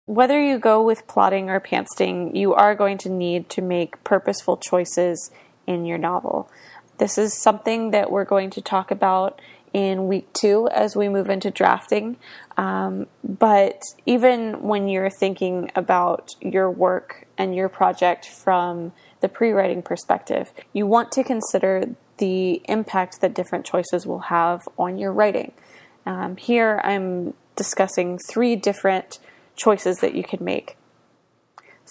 Whether you go with plotting or pantsing, you are going to need to make purposeful choices in your novel. This is something that we're going to talk about in week 2 as we move into drafting. But even when you're thinking about your work and your project from the pre-writing perspective, you want to consider the impact that different choices will have on your writing. Here I'm discussing 3 different choices that you can make.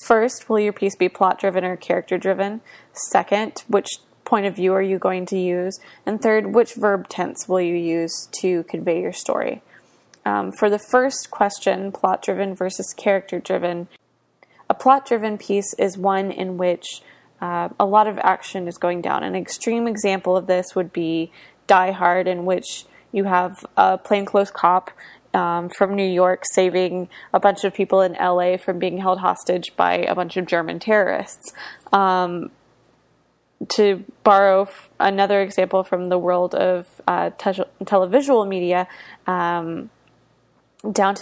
First, will your piece be plot-driven or character-driven? Second, which point of view are you going to use? And third, which verb tense will you use to convey your story? For the first question, plot-driven versus character-driven, a plot-driven piece is one in which a lot of action is going down. An extreme example of this would be Die Hard, in which you have a plainclothes cop from New York saving a bunch of people in LA from being held hostage by a bunch of German terrorists. To borrow another example from the world of televisual media, Downton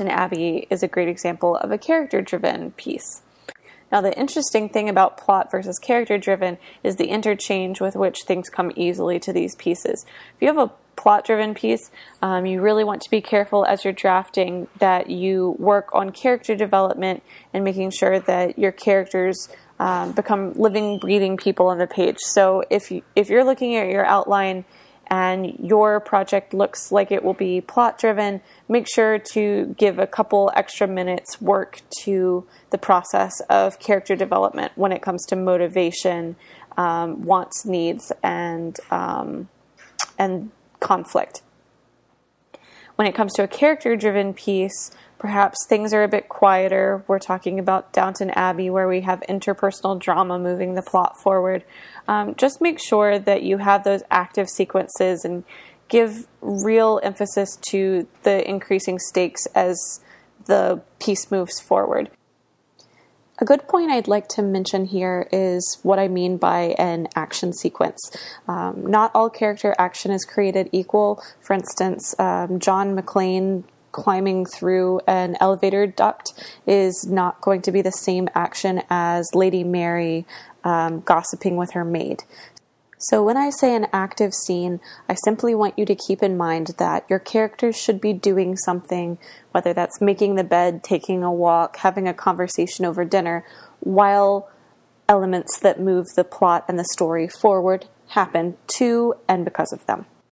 Abbey is a great example of a character-driven piece. Now, the interesting thing about plot versus character-driven is the interchange with which things come easily to these pieces. If you have a plot-driven piece, you really want to be careful as you're drafting that you work on character development and making sure that your characters become living, breathing people on the page. So if you're looking at your outline and your project looks like it will be plot-driven, make sure to give a couple extra minutes work to the process of character development when it comes to motivation, wants, needs, and conflict. When it comes to a character-driven piece, perhaps things are a bit quieter. We're talking about Downton Abbey, where we have interpersonal drama moving the plot forward. Just make sure that you have those active sequences and give real emphasis to the increasing stakes as the piece moves forward. A good point I'd like to mention here is what I mean by an action sequence. Not all character action is created equal. For instance, John McClane climbing through an elevator duct is not going to be the same action as Lady Mary gossiping with her maid. So when I say an active scene, I simply want you to keep in mind that your characters should be doing something, whether that's making the bed, taking a walk, having a conversation over dinner, while elements that move the plot and the story forward happen to and because of them.